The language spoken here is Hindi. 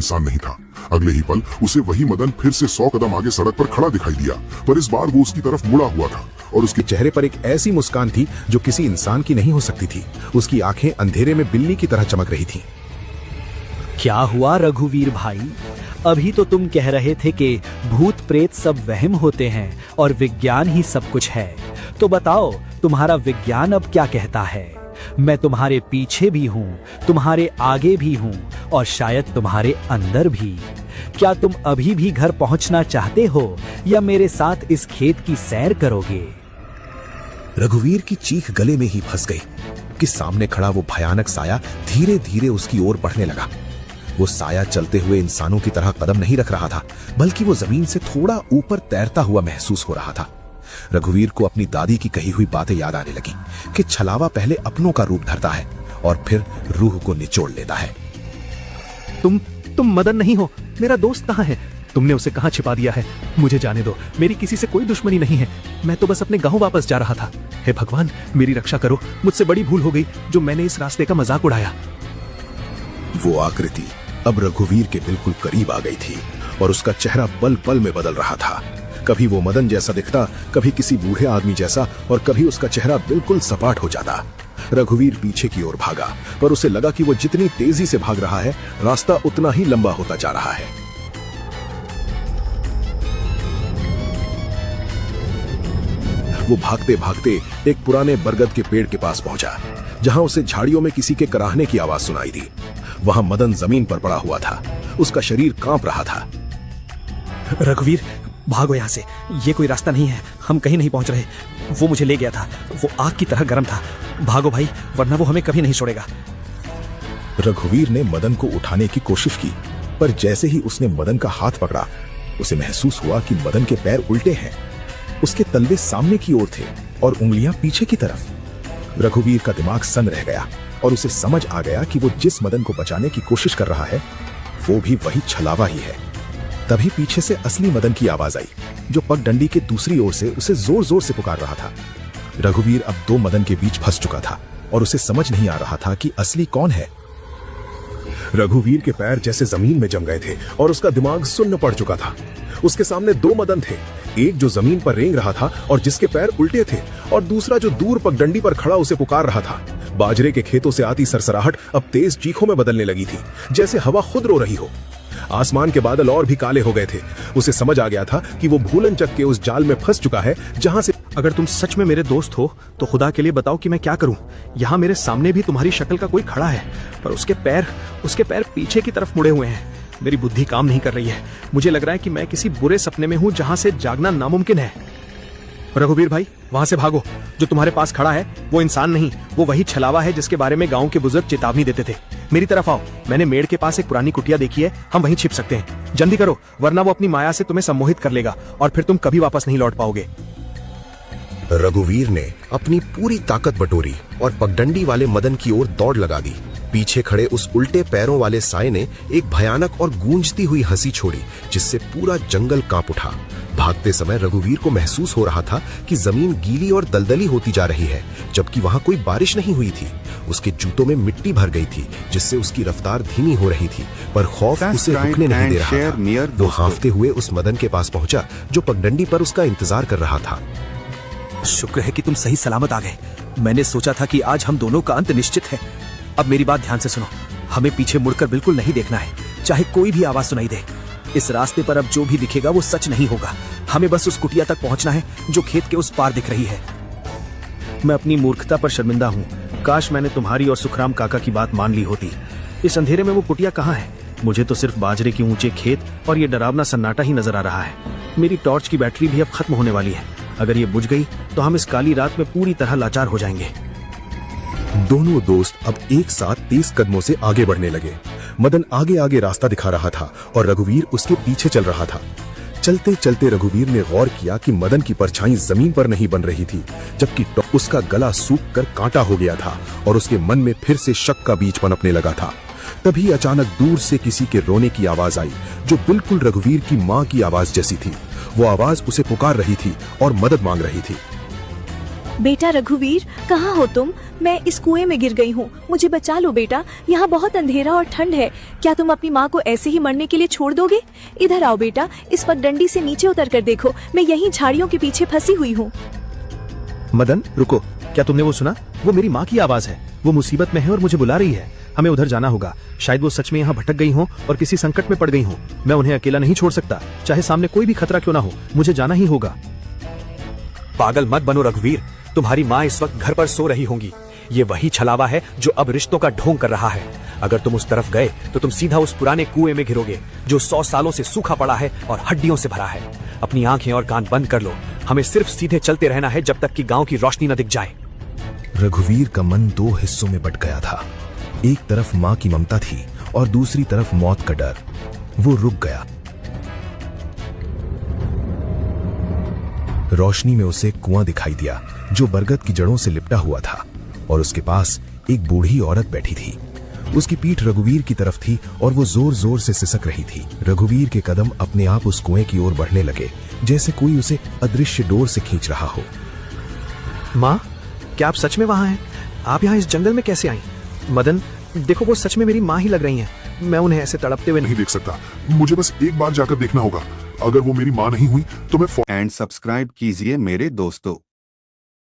इंसान नहीं था। अगले ही पल उसे वही मदन फिर से 100 कदम आगे सड़क पर खड़ा दिखाई दिया, पर इस बार वो उसकी तरफ मुड़ा हुआ था और उसके चेहरे पर एक ऐसी मुस्कान थी जो किसी इंसान की नहीं हो सकती थी। उसकी आंखें अंधेरे में बिल्ली की तरह चमक रही थीं। क्या हुआ रघुवीर भाई? अभी तो तुम कह रहे थे कि भूत प्रेत सब वहम होते हैं और विज्ञान ही सब कुछ है। तो बताओ, तुम्हारा विज्ञान अब क्या कहता है? मैं तुम्हारे पीछे भी हूँ, तुम्हारे आगे भी हूँ और शायद तुम्हारे अंदर भी। क्या तुम अभी भी घर पहुंचना चाहते हो या मेरे साथ इस खेत की सैर करोगे? रघुवीर की चीख गले में ही फंस गई कि सामने खड़ा वो भयानक साया धीरे धीरे उसकी ओर बढ़ने लगा। वो साया चलते हुए इंसानों की तरह कदम नहीं रख रहा था, बल्कि वो जमीन से थोड़ा ऊपर तैरता हुआ महसूस हो रहा था। रघुवीर को अपनी दादी की कही हुई बातें याद आने लगी कि छलावा पहले अपनों का रूप धरता है और फिर रूह को निचोड़ लेता है। तुम मदन नहीं हो। मेरा दोस्त कहाँ है? तुमने उसे कहाँ छिपा दिया है? मुझे जाने दो, मेरी किसी से कोई दुश्मनी नहीं है। मैं तो बस अपने गांव वापस जा रहा था। हे भगवान, मेरी रक्षा करो। मुझसे बड़ी भूल हो गई जो मैंने इस रास्ते का मजाक उड़ाया। वो आकृति अब रघुवीर के बिल्कुल करीब आ गई थी और उसका चेहरा पल पल में बदल रहा था। कभी वो मदन जैसा दिखता, कभी किसी बूढ़े आदमी जैसा, और कभी उसका चेहरा बिल्कुल सपाट हो जाता। रघुवीर पीछे की ओर भागा, पर उसे लगा कि वो जितनी तेजी से भाग रहा है, रास्ता उतना ही लंबा होता जा रहा है। वो भागते भागते एक पुराने बरगद के पेड़ के पास पहुंचा, जहां उसे झाड़ियों में किसी के कराहने की आवाज सुनाई दी। वहां मदन जमीन पर पड़ा हुआ था, उसका शरीर कांप रहा था। रघुवीर, भागो यहाँ से, ये कोई रास्ता नहीं है, हम कहीं नहीं पहुंच रहे। वो मुझे ले गया था, वो आग की तरह गर्म था। भागो भाई, वरना वो हमें कभी नहीं छोड़ेगा। रघुवीर ने मदन को उठाने की कोशिश की, पर जैसे ही उसने मदन का हाथ पकड़ा, उसे महसूस हुआ कि मदन के पैर उल्टे हैं। उसके तलवे सामने की ओर थे और उंगलियां पीछे की तरफ। रघुवीर का दिमाग सन रह गया और उसे समझ आ गया कि वो जिस मदन को बचाने की कोशिश कर रहा है, वो भी वही छलावा ही है। तभी पीछे से असली मदन की आवाज आई, जो पगडंडी के दूसरी ओर से उसे जोर जोर से पुकार रहा था। रघुवीर अब दो मदन के बीच फंस चुका था और उसे समझ नहीं आ रहा था कि असली कौन है। रघुवीर के पैर जैसे जमीन में जम गए थे और उसका दिमाग सुन्न पड़ चुका था। उसके सामने दो मदन थे, एक जो जमीन पर रेंग रहा था और जिसके पैर उल्टे थे, और दूसरा जो दूर पगडंडी पर खड़ा उसे पुकार रहा था। बाजरे के खेतों से आती सरसराहट अब तेज चीखों में बदलने लगी थी, जैसे हवा खुद रो रही हो। आसमान के बादल और भी काले हो गए थे। उसे समझ आ गया था कि वो भूलन चक के उस जाल में फंस चुका है, जहां से अगर तुम सच में मेरे दोस्त हो तो खुदा के लिए बताओ कि मैं क्या करूं। यहाँ मेरे सामने भी तुम्हारी शक्ल का कोई खड़ा है, पर उसके पैर पीछे की तरफ मुड़े हुए हैं। मेरी बुद्धि काम नहीं कर रही है। मुझे लग रहा है कि मैं किसी बुरे सपने में हूं जहां से जागना नामुमकिन है। रघुवीर भाई, वहां से भागो। जो तुम्हारे पास खड़ा है वो इंसान नहीं, वो वही छलावा है जिसके बारे में गांव के बुजुर्ग चेतावनी देते थे। मेरी तरफ आओ, मैंने मेड़ के पास एक पुरानी कुटिया देखी है, हम वहीं छिप सकते हैं। जल्दी करो, वरना वो अपनी माया से तुम्हें सम्मोहित कर लेगा और फिर तुम कभी वापस नहीं लौट पाओगे। रघुवीर ने अपनी पूरी ताकत बटोरी और पगडंडी वाले मदन की ओर दौड़ लगा दी। पीछे खड़े उस उल्टे पैरों वाले साए ने एक भयानक और गूंजती हुई हंसी छोड़ी, जिससे पूरा जंगल कांप उठा। भागते समय रघुवीर को महसूस हो रहा था कि जमीन गीली और दलदली होती जा रही है, जबकि वहां कोई बारिश नहीं हुई थी। उसके जूतों में मिट्टी भर गई थी, जिससे उसकी रफ्तार धीमी हो रही थी, पर खौफ उसे रुकने नहीं दे रहा था। वो हांफते हुए उस मदन के पास पहुंचा, जो पगडंडी पर उसका इंतजार कर रहा था। शुक्र है कि तुम सही सलामत आ गए। मैंने सोचा था कि आज हम दोनों का अंत निश्चित है। अब मेरी बात ध्यान से सुनो, हमें पीछे मुड़कर बिल्कुल नहीं देखना है, चाहे कोई भी आवाज सुनाई दे। इस रास्ते पर अब जो भी दिखेगा वो सच नहीं होगा। हमें बस उस कुटिया तक पहुंचना है जो खेत के उस पार दिख रही है। मैं अपनी मूर्खता पर शर्मिंदा हूँ। काश मैंने तुम्हारी और सुखराम काका की बात मान ली होती। इस अंधेरे में वो कुटिया कहाँ है? मुझे तो सिर्फ बाजरे के ऊंचे खेत और ये डरावना सन्नाटा ही नजर आ रहा है। मेरी टॉर्च की बैटरी भी अब खत्म होने वाली है। अगर ये बुझ गई तो हम इस काली रात में पूरी तरह लाचार हो जाएंगे। दोनों दोस्त अब एक साथ तेज कदमों से आगे बढ़ने लगे। मदन आगे आगे रास्ता दिखा रहा था और रघुवीर उसके पीछे चल रहा था। चलते चलते रघुवीर ने गौर किया कि मदन की परछाई जमीन पर नहीं बन रही थी, जबकि उसका गला सूख कर कांटा हो गया था और उसके मन में फिर से शक का बीज पनपने लगा था। तभी अचानक दूर से किसी के रोने की आवाज आई, जो बिल्कुल रघुवीर की माँ की आवाज जैसी थी। वो आवाज उसे पुकार रही थी और मदद मांग रही थी। बेटा रघुवीर, कहाँ हो तुम? मैं इस कुएं में गिर गई हूँ, मुझे बचा लो बेटा, यहाँ बहुत अंधेरा और ठंड है। क्या तुम अपनी माँ को ऐसे ही मरने के लिए छोड़ दोगे? इधर आओ बेटा, इस पगडंडी से नीचे उतर कर देखो, मैं यहीं झाड़ियों के पीछे फंसी हुई हूँ। मदन रुको, क्या तुमने वो सुना? वो मेरी माँ की आवाज है। वो मुसीबत में है और मुझे बुला रही है। हमें उधर जाना होगा। शायद वो सच में यहाँ भटक गई हों और किसी संकट में पड़ गई हों। मैं उन्हें अकेला नहीं छोड़ सकता, चाहे सामने कोई भी खतरा क्यों ना हो। मुझे जाना ही होगा। पागल मत बनो रघुवीर, तुम्हारी माँ इस वक्त घर पर सो रही होंगी। ये वही छलावा है जो अब रिश्तों का ढोंग कर रहा है। अगर तुम उस तरफ गए तो तुम सीधा उस पुराने कुएं में गिरोगे जो 100 सालों से सूखा पड़ा है और हड्डियों से भरा है। अपनी आंखें और कान बंद कर लो, हमें सिर्फ सीधे चलते रहना है जब तक कि गांव की रोशनी न दिख जाए। रघुवीर का मन दो हिस्सों में बट गया था। एक तरफ मां की ममता थी और दूसरी तरफ मौत का डर। वो रुक गया। रोशनी में उसे कुआं दिखाई दिया जो बरगद की जड़ों से लिपटा हुआ था और उसके पास एक बूढ़ी औरत बैठी थी। उसकी पीठ रघुवीर की तरफ थी और वो जोर जोर से सिसक रही थी। रघुवीर के कदम अपने आप उस कुएं की ओर बढ़ने लगे, जैसे कोई उसे अदृश्य डोर से खींच रहा हो। माँ, क्या आप सच में वहां हैं? आप यहाँ इस जंगल में कैसे आई? मदन, देखो वो सच में मेरी माँ ही लग रही हैं। मैं उन्हें ऐसे तड़पते हुए नहीं देख सकता, मुझे बस एक बार जाकर देखना होगा। अगर वो मेरी माँ नहीं हुई तो मैं एंड सब्सक्राइब कीजिए मेरे दोस्तों।